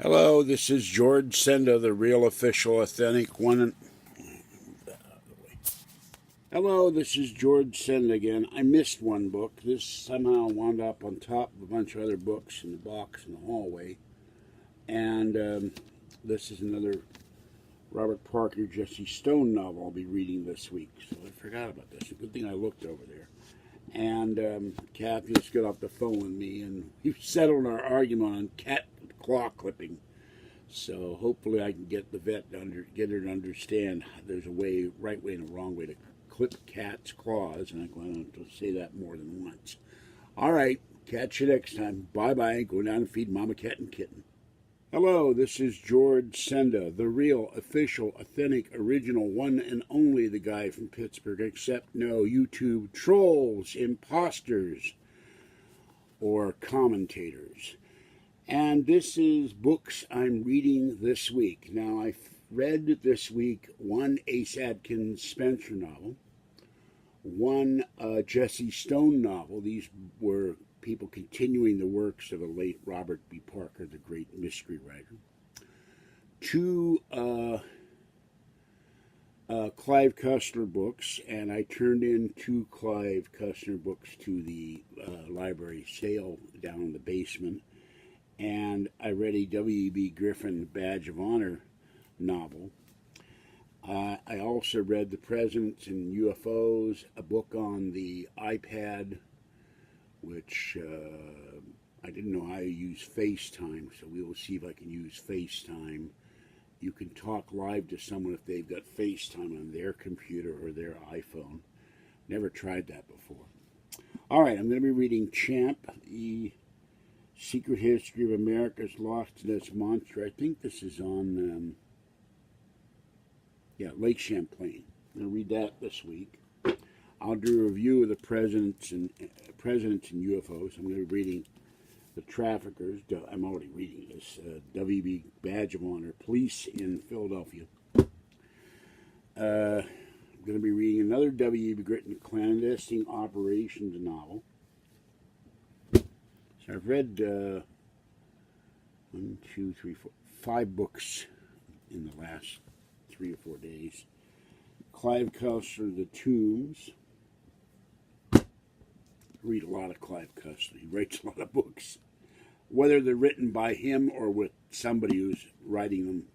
Hello, this is George Senda, the real official authentic one. Hello, this is George Senda again. I missed one book. This somehow wound up on top of a bunch of other books in the box in the hallway. And this is another Robert Parker, Jesse Stone novel I'll be reading this week. So I forgot about this. Good thing I looked over there. And Kathy just got off the phone with me, and we settled our argument on cat claw clipping. So hopefully I can get the vet to get her to understand there's a right way and a wrong way to clip cats' claws, and I'm going to say that more than once. All right, catch you next time. Bye-bye. Go down and feed Mama Cat and Kitten. Hello, this is George Senda, the real, official, authentic, original, one and only the guy from Pittsburgh, except no YouTube trolls, imposters, or commentators. And this is books I'm reading this week. Now, I've read this week one Ace Atkins Spencer novel, one Jesse Stone novel. These were people continuing the works of the late Robert B. Parker, the great mystery writer. Two Clive Cussler books, and I turned in two Clive Cussler books to the library sale down in the basement. And I read a W.E.B. Griffin Badge of Honor novel. I also read The Presidents and UFOs, a book on the iPad, which I didn't know how to use FaceTime, so we will see if I can use FaceTime. You can talk live to someone if they've got FaceTime on their computer or their iPhone. Never tried that before. All right, I'm going to be reading Champ, the Secret History of America's Lost Ness Monster. I think this is on, Lake Champlain. I'm going to read that this week. I'll do a review of the Presidents and UFOs. I'm going to be reading The Traffickers. I'm already reading this. W.B. Badge of Honor, Police in Philadelphia. I'm going to be reading another W.B. Griffin Clandestine Operations novel. So I've read 5 books in the last 3 or 4 days. Clive Cussler, The Tombs. I read a lot of Clive Cussler. He writes a lot of books. Whether they're written by him or with somebody who's writing them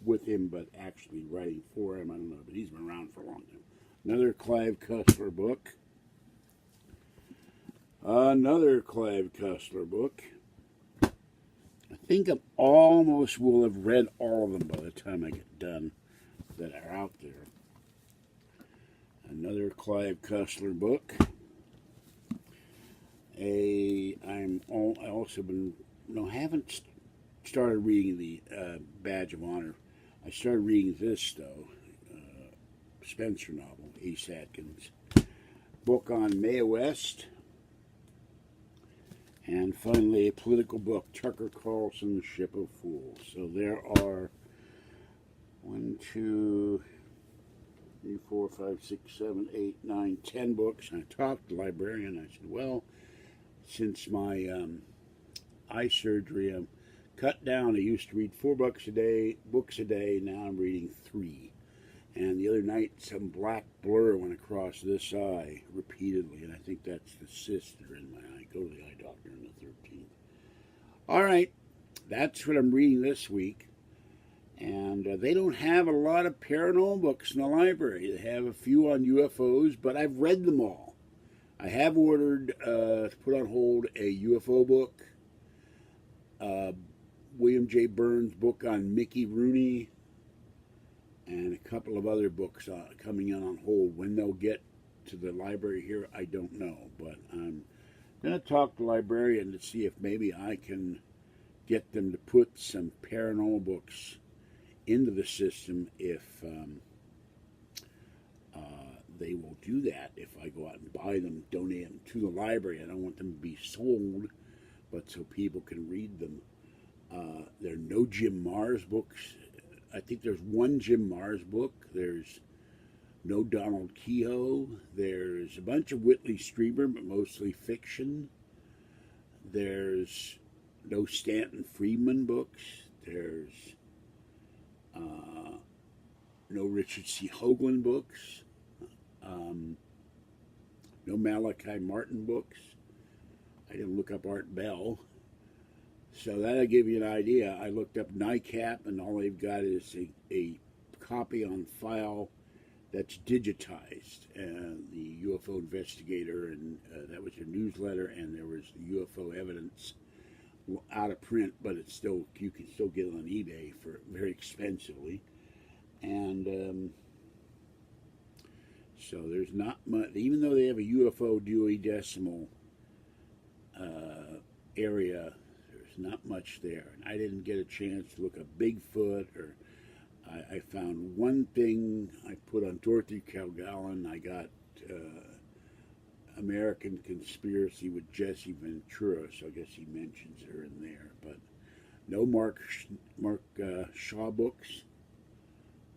with him but actually writing for him, I don't know. But he's been around for a long time. Another Clive Cussler book. Another Clive Cussler book. I think I almost will have read all of them by the time I get done that are out there. Another Clive Cussler book. Haven't started reading the Badge of Honor. I started reading this though, Spencer novel, Ace Atkins. Book on Mae West. And finally, a political book, Tucker Carlson's Ship of Fools. So there are 1, 2, 3, 4, 5, 6, 7, 8, 9, 10 books. And I talked to the librarian. I said, well, since my eye surgery, I'm cut down. I used to read 4 books a day. Now I'm reading 3. And the other night, some black blur went across this eye repeatedly, and I think that's the cyst in my eye. Go to the eye doctor on the 13th. All right, that's what I'm reading this week. And they don't have a lot of paranormal books in the library. They have a few on UFOs, but I've read them all. I have ordered, to put on hold, a UFO book, William J. Burns' book on Mickey Rooney, and a couple of other books coming in on hold. When they'll get to the library here, I don't know. But I'm going to talk to the librarian to see if maybe I can get them to put some paranormal books into the system if they will do that. If I go out and buy them, donate them to the library. I don't want them to be sold, but so people can read them. There are no Jim Marrs books. I think there's one Jim Marrs book. There's no Donald Kehoe. There's a bunch of Whitley Strieber, but mostly fiction. There's no Stanton Friedman books. There's no Richard C. Hoagland books. No Malachi Martin books. I didn't look up Art Bell. So that'll give you an idea. I looked up NICAP, and all they've got is a copy on file that's digitized. The UFO Investigator, and that was their newsletter, and there was the UFO Evidence out of print, but it's still, you can still get it on eBay for very expensively. And so there's not much, even though they have a UFO Dewey Decimal area, there's not much there. And I didn't get a chance to look up Bigfoot, or I found one thing I put on Dorothy Calgallen. I got American Conspiracy with Jesse Ventura, so I guess he mentions her in there. But no Mark Shaw books.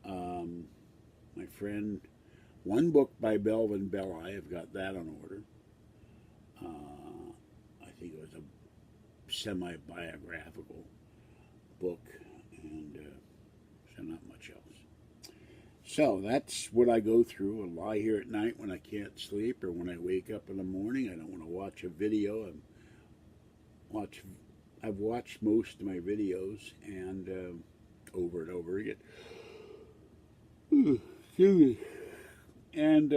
My friend, one book by Belvin Belli, I've got that on order. I think it was a semi-biographical book, and so not much else. So that's what I go through. I lie here at night when I can't sleep, or when I wake up in the morning. I don't want to watch a video. I've watched most of my videos, and over and over again. Excuse me. And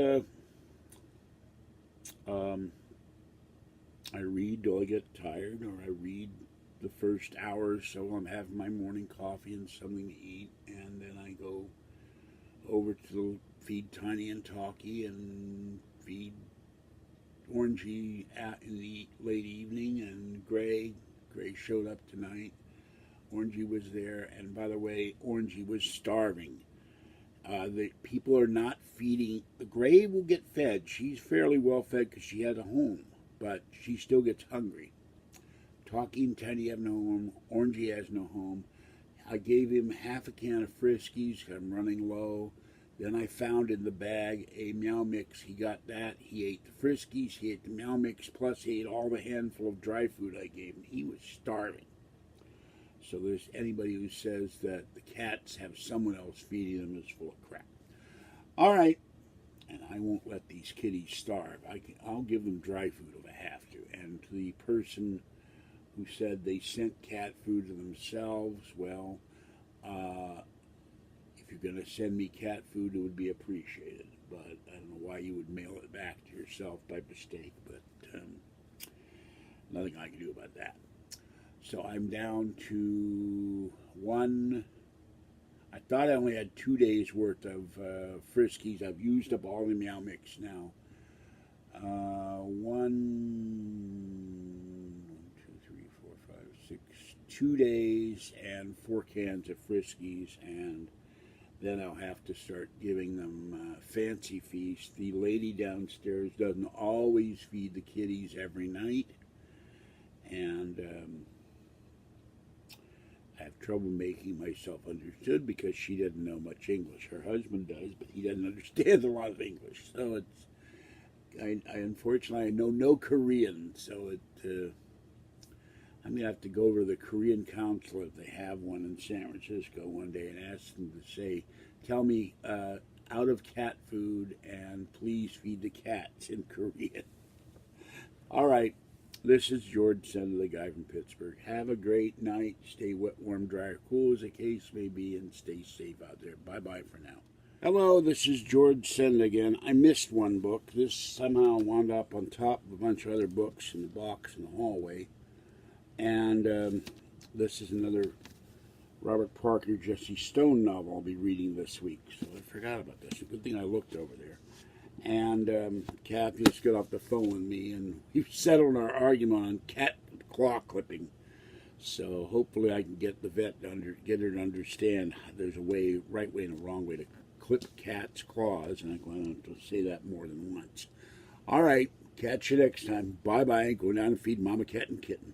I read till I get tired, or I read the first hour or so. I'm having my morning coffee and something to eat, and then I go over to feed Tiny and Talkie and feed Orangey in the late evening, and Gray showed up tonight. Orangey was there, and by the way, Orangey was starving. The people are not feeding. The Gray will get fed. She's fairly well fed because she has a home, but she still gets hungry. Talkie and Teddy have no home. Orangey has no home. I gave him half a can of Friskies. I'm running low. Then I found in the bag a Meow Mix. He got that. He ate the Friskies. He ate the Meow Mix. Plus, he ate all the handful of dry food I gave him. He was starving. So there's anybody who says that the cats have someone else feeding them is full of crap. All right. And I won't let these kitties starve. I'll give them dry food if I have to. And to the person who said they sent cat food to themselves, well, if you're going to send me cat food, it would be appreciated. But I don't know why you would mail it back to yourself by mistake. But nothing I can do about that. So I'm down to one. I thought I only had 2 days worth of Friskies. I've used up all the Meow Mix now. 2 days and 4 cans of Friskies, and then I'll have to start giving them Fancy Feast. The lady downstairs doesn't always feed the kitties every night, and I have trouble making myself understood because she doesn't know much English. Her husband does, but he doesn't understand a lot of English. So it's, unfortunately, I know no Korean. So I'm going to have to go over to the Korean consulate if they have one in San Francisco one day and ask them to say, tell me out of cat food and please feed the cats in Korean. All right. This is George Sender, the guy from Pittsburgh. Have a great night. Stay wet, warm, dry, or cool as the case may be, and stay safe out there. Bye-bye for now. Hello, this is George Sender again. I missed one book. This somehow wound up on top of a bunch of other books in the box in the hallway. And this is another Robert Parker, Jesse Stone novel I'll be reading this week. So I forgot about this. Good thing I looked over there. And Kathy just got off the phone with me, and we settled our argument on cat claw clipping. So hopefully I can get the vet get her to understand there's a way, right way and a wrong way to clip cats' claws, and I'm going to say that more than once. All right, catch you next time. Bye-bye. Go down and feed Mama Cat and Kitten.